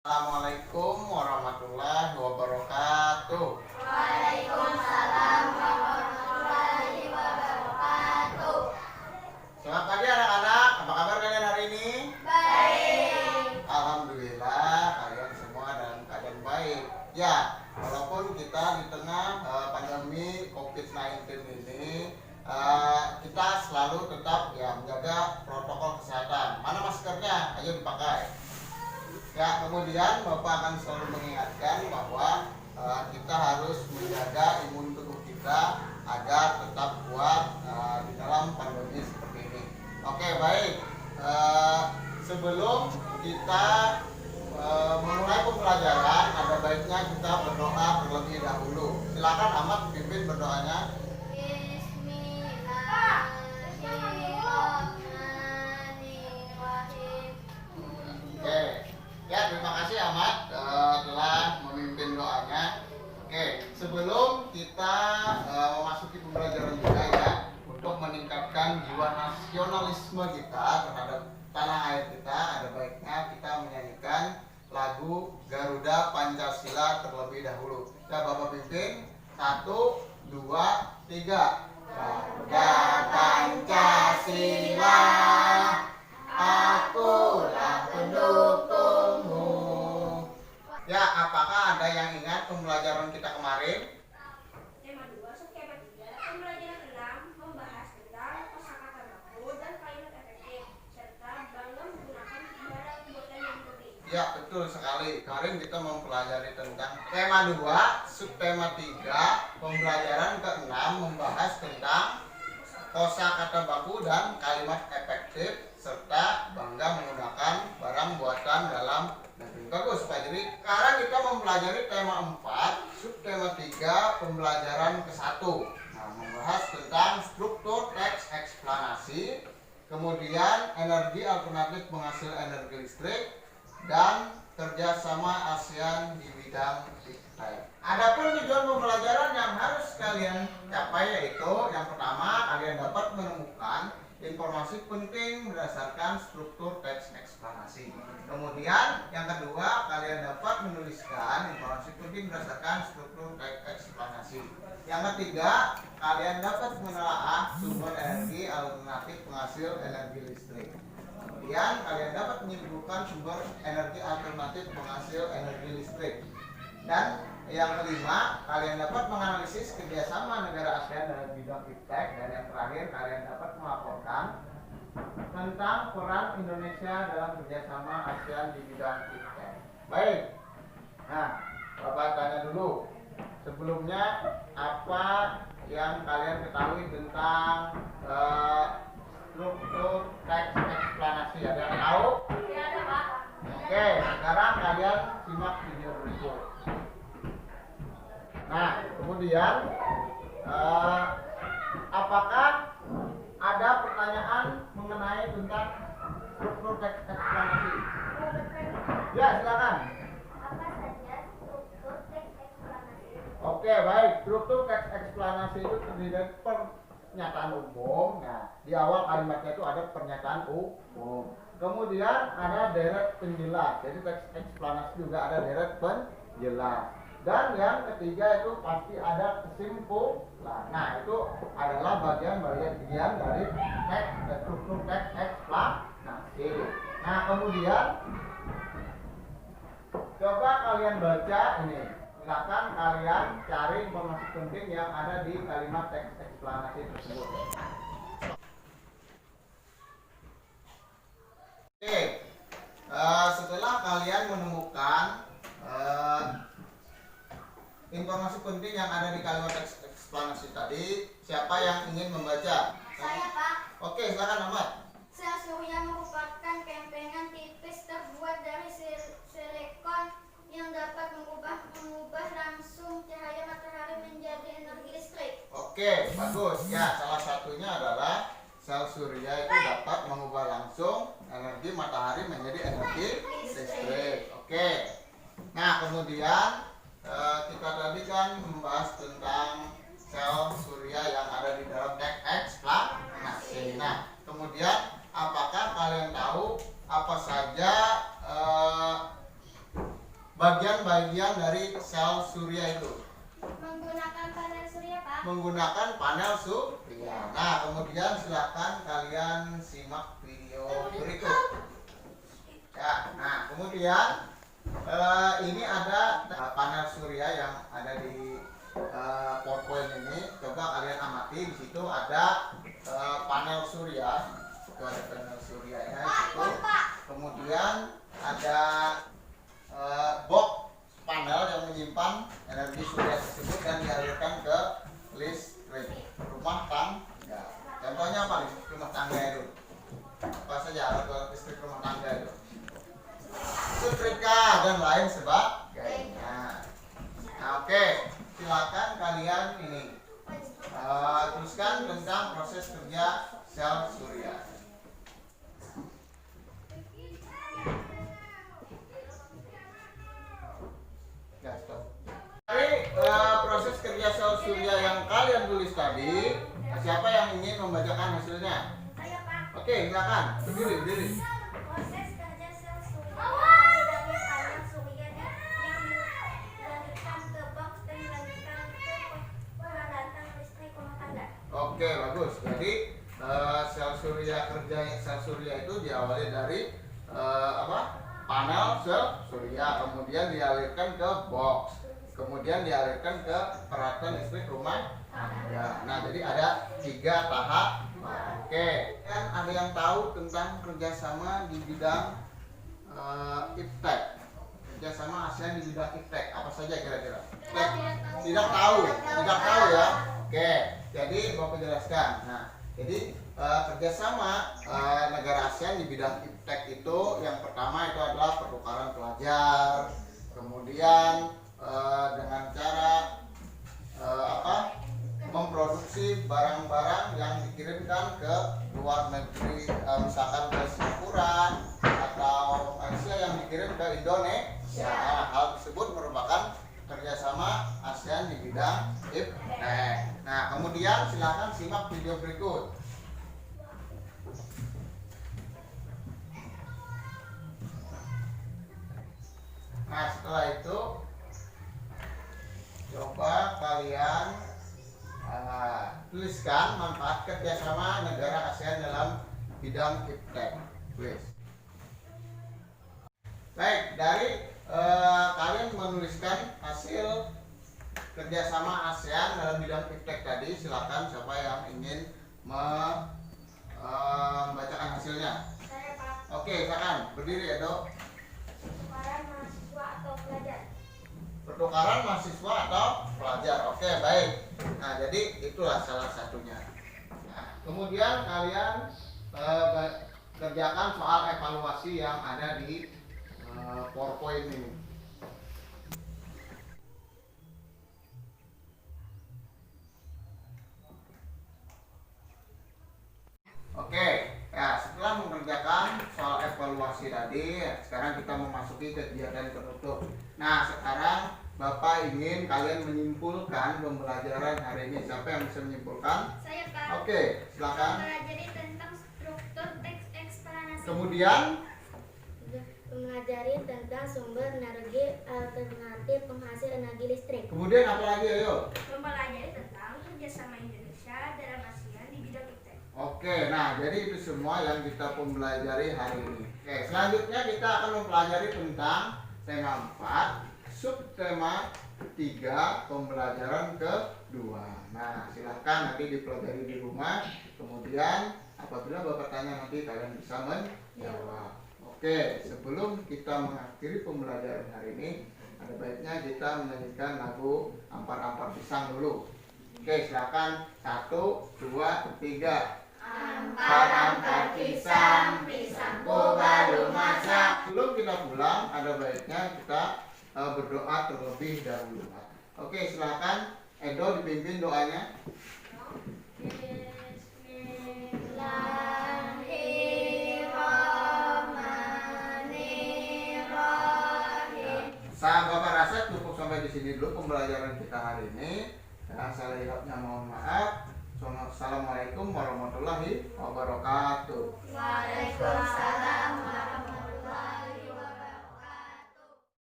Assalamualaikum warahmatullahi wabarakatuh. Waalaikumsalam warahmatullahi wabarakatuh. Selamat pagi anak-anak, apa kabar kalian hari ini? Baik. Alhamdulillah kalian semua dalam keadaan baik. Ya, walaupun kita di tengah pandemi COVID-19 ini, kita selalu tetap menjaga protokol kesehatan. Mana maskernya? Ayo dipakai. Ya, kemudian Bapak akan selalu mengingatkan bahwa kita harus menjaga imun tubuh kita agar tetap kuat di dalam pandemi seperti ini. Oke, baik. Sebelum kita memulai pembelajaran, ada baiknya kita berdoa terlebih dahulu. Silakan Ahmad pimpin berdoanya. Bismillahirrahmanirrahim. Oke. Ya, terima kasih Ahmad telah memimpin doanya. Oke, sebelum kita memasuki pembelajaran juga ya, untuk meningkatkan jiwa nasionalisme kita terhadap tanah air kita, ada baiknya kita menyanyikan lagu Garuda Pancasila terlebih dahulu. Ya, Bapak pimpin. 1, 2, 3. Garuda Pancasila, akulah pendukungmu. Ya, apakah ada yang ingat pembelajaran kita kemarin? Tema 2, subtema 3, pembelajaran 6 membahas tentang kosakata baku dan kalimat efektif serta bangga menggunakan barang buatan yang penting. Ya, betul sekali. Kemarin kita mempelajari tentang tema 2, subtema 3, pembelajaran ke-6 membahas tentang kosakata baku dan kalimat efektif serta bangga menggunakan barang buatan dalam negeri. Bagus Pak. Jadi sekarang kita mempelajari tema 4, subtema 3, pembelajaran ke-1. Nah, membahas tentang struktur teks eksplanasi, kemudian energi alternatif penghasil energi listrik, dan kerjasama ASEAN di bidang listrik. Adapun tujuan pembelajaran yang harus kalian capai yaitu yang pertama, kalian dapat menemukan informasi penting berdasarkan struktur teks eksplanasi. Kemudian yang kedua, kalian dapat menuliskan informasi penting berdasarkan struktur teks eksplanasi. Yang ketiga, kalian dapat menelaah sumber energi alternatif penghasil energi listrik. Kemudian kalian dapat menyimpulkan sumber energi alternatif penghasil energi listrik. Dan yang kelima, kalian dapat menganalisis kerjasama negara ASEAN dalam bidang iptek. Dan yang terakhir, kalian dapat melaporkan tentang peran Indonesia dalam kerjasama ASEAN di bidang iptek. Baik. Nah, Bapak tanya dulu. Sebelumnya, apa yang kalian ketahui tentang struktur teks eksplanasi? Ada yang tahu? Tidak ada, Pak. Oke, sekarang kalian simak video berikut. Nah, kemudian apakah ada pertanyaan mengenai tentang struktur teks eksplanasi? Ya, silakan. Apa saja struktur teks eksplanasi? Oke, baik. Struktur teks eksplanasi itu terdiri dari pernyataan umum. Nah, di awal kalimatnya itu ada pernyataan umum. Kemudian ada deret penjelas. Jadi teks eksplanasi juga ada deret penjelas. Dan yang ketiga itu pasti ada kesimpulan. Nah, itu adalah bagian-bagian dari struktur teks eksplanasi. Nah, kemudian coba kalian baca ini. Silakan kalian cari informasi penting yang ada di kalimat teks eksplanasi tersebut. Oke, setelah kalian menemukan informasi penting yang ada di kalimat teks eksplanasi tadi, siapa yang ingin membaca? Saya, Pak. Oke, silakan Ahmad. Sel surya merupakan kempengan tipis terbuat dari silikon yang dapat mengubah langsung cahaya matahari menjadi energi listrik. Oke, bagus. Ya, salah satunya adalah sel surya itu dapat mengubah langsung energi matahari menjadi energi listrik. Oke. Nah, kemudian kita tadi kan membahas tentang sel surya yang ada di dalam teks eksplanasi. Nah, kemudian apakah kalian tahu apa saja bagian-bagian dari sel surya itu? Menggunakan panel surya, Pak. Menggunakan panel surya. Nah, kemudian silakan kalian simak video berikut. Ya, nah kemudian ini ada panel surya yang ada di PowerPoint ini. Coba kalian amati, di situ ada panel surya. Itu ada panel suryanya di situ. Kemudian ada box panel yang menyimpan energi surya tersebut dan dialirkan ke listrik rumah tangga. Contohnya apa nih? Rumah tangga itu apa saja alat listrik rumah tangga itu? Setrika dan lain sebagainya. Nah, oke, silakan kalian ini tuliskan tentang proses kerja sel surya. Ya, stop. Dari proses kerja sel surya yang kalian tulis tadi, siapa yang ingin membacakan hasilnya? Saya, Pak. Oke, silakan. Berdiri. Proses kerja sel surya dari panel surya yang dilanjutkan ke box dan dilanjutkan ke peralatan listrik rumah tangga. Oke, bagus. Jadi sel surya itu diawali dari panel sel surya, kemudian dialirkan ke box, kemudian dialirkan ke peralatan listrik rumah tangga. Nah, jadi ada 3 tahap. Oke, kan ada yang tahu tentang kerjasama di bidang IPTEK? Kerjasama ASEAN di bidang IPTEK apa saja kira-kira? Tidak tahu ya. Oke, jadi mau jelaskan. Nah, jadi kerjasama negara ASEAN di bidang IPTEK itu yang pertama itu adalah pertukaran pelajar, kemudian dengan cara memproduksi barang-barang yang dikirimkan ke luar negeri, misalkan ke Singapura atau Malaysia yang dikirim ke Indonesia. Hal tersebut merupakan kerjasama ASEAN di bidang IPTEK. Nah, kemudian silakan simak video berikut. Nah, setelah itu coba kalian tuliskan manfaat kerjasama negara ASEAN dalam bidang IPTEK. Please. Baik, dari kalian menuliskan hasil kerjasama ASEAN dalam bidang IPTEK tadi, silakan siapa yang ingin membacakan hasilnya. Saya, Pak. Oke, silakan berdiri ya, Dok. Pertukaran mahasiswa atau pelajar. Pertukaran mahasiswa atau pelajar. Oke, baik. Nah, jadi itulah salah satunya. Nah, kemudian kalian kerjakan soal evaluasi yang ada di PowerPoint ini. Oke, ya setelah mengerjakan soal evaluasi tadi, sekarang kita memasuki kegiatan penutup. Nah, sekarang Bapak ingin kalian menyimpulkan pembelajaran hari ini. Siapa yang bisa menyimpulkan? Saya, Pak. Oke, silakan. Mempelajari tentang struktur teks eksplanasi. Kemudian, Mempelajari tentang sumber energi alternatif penghasil energi listrik. kemudian apa lagi, ayo? Mempelajari tentang kerjasama Indonesia dalam ASEAN di bidang IPTEK. Oke, nah jadi itu semua yang kita pelajari hari ini. Oke, selanjutnya kita akan mempelajari tentang tema 4, subtema 3, pembelajaran kedua. Nah, silahkan nanti dipelajari di rumah. Kemudian apabila Bapak tanya nanti kalian bisa menjawab. Oke, sebelum kita mengakhiri pembelajaran hari ini, ada baiknya kita menyanyikan lagu Ampar-Ampar Pisang dulu. Oke, silakan 1, 2, 3. Ampar-ampar pisang, pisangku baru masak. Sebelum kita pulang, ada baiknya kita berdoa terlebih dahulu. Oke, silakan Edo dipimpin doanya. Bismillahirrahmanirrahim. Bapak rasa cukup sampai di sini dulu pembelajaran kita hari ini. Dan salah hilapnya mohon maaf. Assalamualaikum warahmatullahi wabarakatuh. Waalaikumsalam warahmatullahi wabarakatuh.